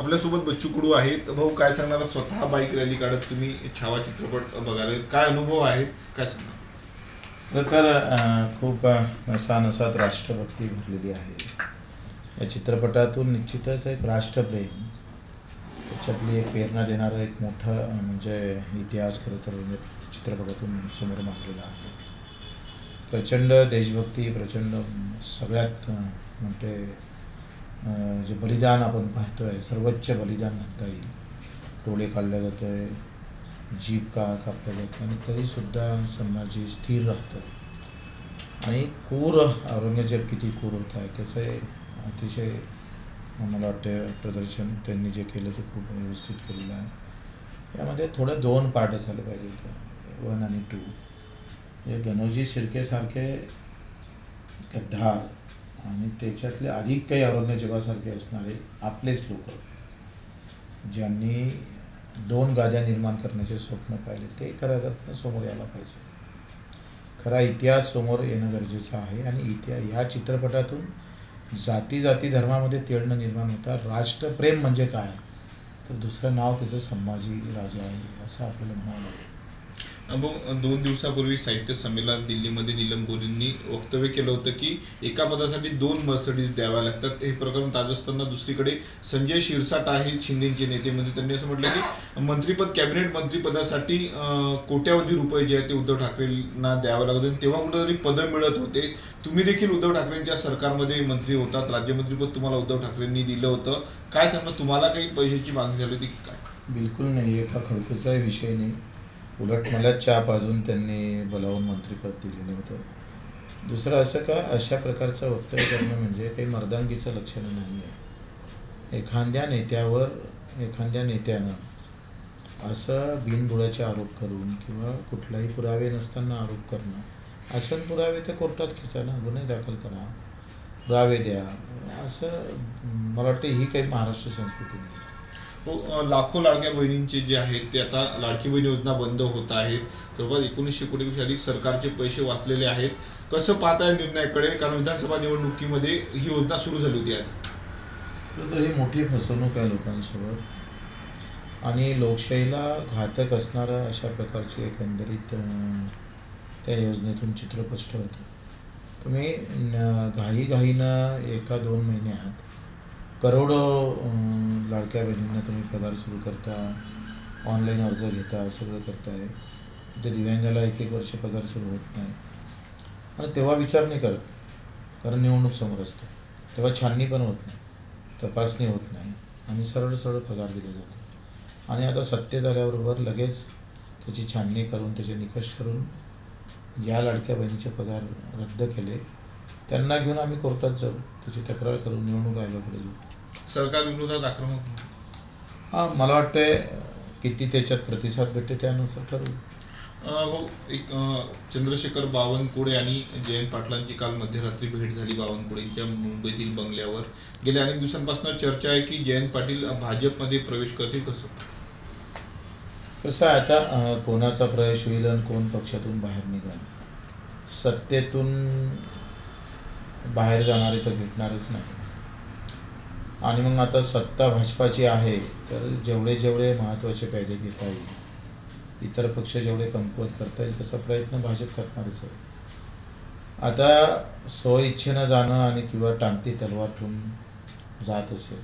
आपल्यासोबत बच्चू कडू आहेत. भाऊ, काय सांगणार? स्वतः बाईक रॅली काढत तुम्ही छावा चित्रपट बघायला, काय अनुभव आहेत, काय सांगणार? खरं तर खूप नसानसात राष्ट्रभक्ती भरलेली आहे या चित्रपटातून. निश्चितच एक राष्ट्रप्रेम, त्याच्यातली एक प्रेरणा देणारं एक मोठं म्हणजे इतिहास खरं तर चित्रपटातून समोर मांडलेला आहे. प्रचंड देशभक्ती, प्रचंड सगळ्यात मोठे जे बलिदान आपण पाहतो आहे, सर्वोच्च बलिदान म्हणता येईल. डोळे काढले जातो आहे, जीभ कापलं जातं आणि तरीसुद्धा संभाजी स्थिर राहतं. आणि क्रूर औरंगजेब किती क्रूर होता आहे त्याचं अतिशय मला वाटतं प्रदर्शन त्यांनी जे केलं ते खूप व्यवस्थित केलेलं आहे. यामध्ये थोडं 2 पार्ट झाले पाहिजे होते, 1 आणि 2. हे गणोजी शिर्केसारखे गद्दार आणि त्याच्यातले अधिक काही औरंगजेबासारखे असणारे आपलेच लोक, ज्यांनी 2 गाद्या निर्माण करण्याचे स्वप्न पाहिले, ते खऱ्या अर्थानं समोर यायला पाहिजे. खरा इतिहास समोर येणं गरजेचं आहे. आणि ह्या चित्रपटातून जाती धर्मामध्ये तेढणं निर्माण होतात. राष्ट्रप्रेम म्हणजे काय, तर दुसरं नाव त्याचं संभाजी राजा आहे असं आपल्याला म्हणावं लागेल. 2 दिवसापूर्वी साहित्य संमेलनात दिल्लीमध्ये नीलम गोऱ्हेंनी वक्तव्य केलं होतं की एका पदासाठी 2 मर्सिडीज द्याव्या लागतात. हे प्रकरण ताजं असताना दुसरीकडे संजय शिरसाट आहेत शिंदेचे नेते, म्हणजे त्यांनी असं म्हटलं की मंत्रिपद, कॅबिनेट मंत्रिपदासाठी कोट्यावधी रुपये जे आहेत ते उद्धव ठाकरेंना द्यावं लागत होते. तेव्हा कुठेतरी पदं मिळत होते. तुम्ही देखील उद्धव ठाकरेंच्या सरकारमध्ये मंत्री होतात, राज्यमंत्रीपद तुम्हाला उद्धव ठाकरेंनी दिलं होतं. काय सांगणार, तुम्हाला काही पैशाची मागणी झाली होती की काय? बिलकुल नाही, एका खडकोचाही विषय नाही. उलट मला चहा पाजून त्यांनी बोलावून मंत्रिपद दिलेलं होतं. दुसरं असं का अशा प्रकारचं वक्तव्य करणं म्हणजे काही मर्दांगीचं लक्षण नाही आहे. एखाद्या नेत्यानं असं बिनबुडाचे आरोप करून किंवा कुठलाही पुरावे नसताना आरोप करणं, असं पुरावे तर कोर्टात खिचा ना, गुन्हे दाखल करा, पुरावे द्या, असं मला वाटतं ही काही महाराष्ट्र संस्कृती नाही. लाखो लाडक्या बहिणींचे जे आहेत ते आता लाडकी बहीण योजना बंद होत आहेत. जवळपास 1900 कोटीपेक्षा अधिक सरकारचे पैसे वाचलेले आहेत. कसं पाहताय निर्णयाकडे? कारण विधानसभा निवडणुकीमध्ये ही योजना सुरू झाली होती. तर ही मोठी फसवणूक आहे लोकांसोबत आणि लोकशाहीला घातक असणारा अशा प्रकारची एकंदरीत त्या योजनेतून चित्र स्पष्ट होतं. तुम्ही घाईनं 1-2 महिन्यात करोडो लाडक्या बहिणींना तुम्ही पगार सुरू करता, ऑनलाईन अर्ज घेता, सगळं करताय. इथे दिव्यांगाला 1-1 वर्ष पगार सुरू होत नाही आणि तेव्हा विचार नाही करत, कारण निवडणूक समोर असते. तेव्हा छाननी पण होत नाही, तपासणी होत नाही आणि सरळ पगार दिला जातो. आणि आता सत्तेत आल्याबरोबर लगेच त्याची छाननी करून, त्याचे निकष ठरवून ज्या लाडक्या बहिणीचे पगार रद्द केले त्यांना घेऊन आम्ही कोर्टात जाऊ, त्याची तक्रार करून निवडणूक आयोगाकडे जाऊ. सरकार विरोधात आक्रमक? हां, मला वाटतंय किती त्याच्यात प्रतिसाद भेटते त्यानुसार ठरवू. एक चंद्रशेखर बावनकुळे आणि जयंत पाटलांची काल मध्यरात्री भेट झाली बावनकुळेंच्या मुंबईतील बंगल्यावर. गेल्या अनेक दिवसांपासून चर्चा आहे की जयंत पाटील भाजपमध्ये प्रवेश करतील. कसं आहे, आता कोणाचा प्रवेश होईल आणि कोण पक्षातून बाहेर निघाल, सत्तेतून बाहेर जाणारे तर भेटणारच नाही. आणि मग आता सत्ता भाजपाची आहे तर जेवढे महत्त्वाचे कायदे घेता येईल, इतर पक्ष जेवढे कमकुवत करता येईल त्याचा प्रयत्न भाजप करणारच आहे. आता स्वइच्छेनं जाणं आणि किंवा टांगती तलवार ठेवून जात असेल,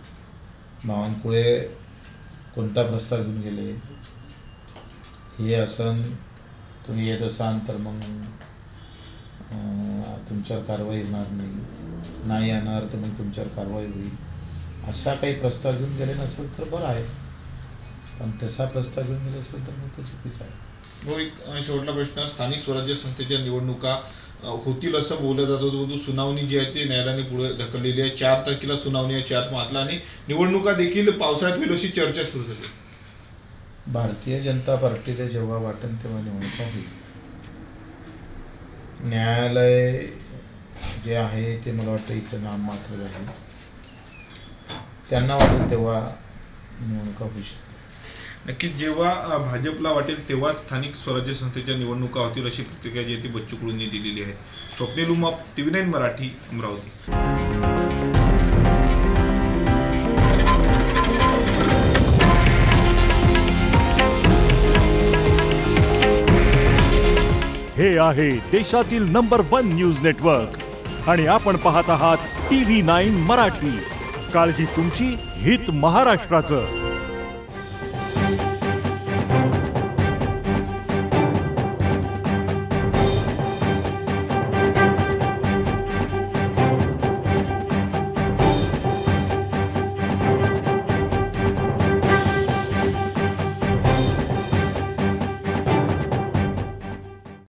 बावनकुळे कोणता प्रस्ताव घेऊन गेले, हे असं तुम्ही येत असाल तर मग तुमच्यावर कारवाई होणार नाही येणार तर मग तुमच्यावर कारवाई होईल, असा काही प्रस्ताव घेऊन गेले नसेल तर बरं आहे. पण तसा प्रस्ताव घेऊन गेले असेल तर मग ते चुकीचं आहे. एक शेवटला प्रश्न, स्थानिक स्वराज्य संस्थेच्या निवडणुका होतील असं बोललं जात होतं. सुनावणी जी आहे ती न्यायालयाने पुढे ढकललेली आहे. 4 तारखेला सुनावणी आहे 4 मार्चला आणि निवडणुका देखील पावसाळ्यात होईल अशी चर्चा सुरू झाली. भारतीय जनता पार्टीला जेव्हा वाटेल तेव्हा निवडणुका होईल. न्यायालय जे आहे ते मला वाटतं इथं नाममात्र आहे. त्यांना वाटेल तेव्हा निवडणुका होऊ शकतात. नक्कीच जेव्हा भाजपला वाटेल तेव्हा स्थानिक स्वराज्य संस्थेच्या निवडणुका होतील अशी प्रतिक्रिया जी आहे ती बच्चू कडूंनी दिलेली आहे. स्वप्नील उमाप, TV9 मराठी, अमरावती. हे आहे देशातील नंबर 1 न्यूज नेटवर्क आणि आपण पाहत आहात TV9 मराठी. काळजी तुमची, हित महाराष्ट्राचं.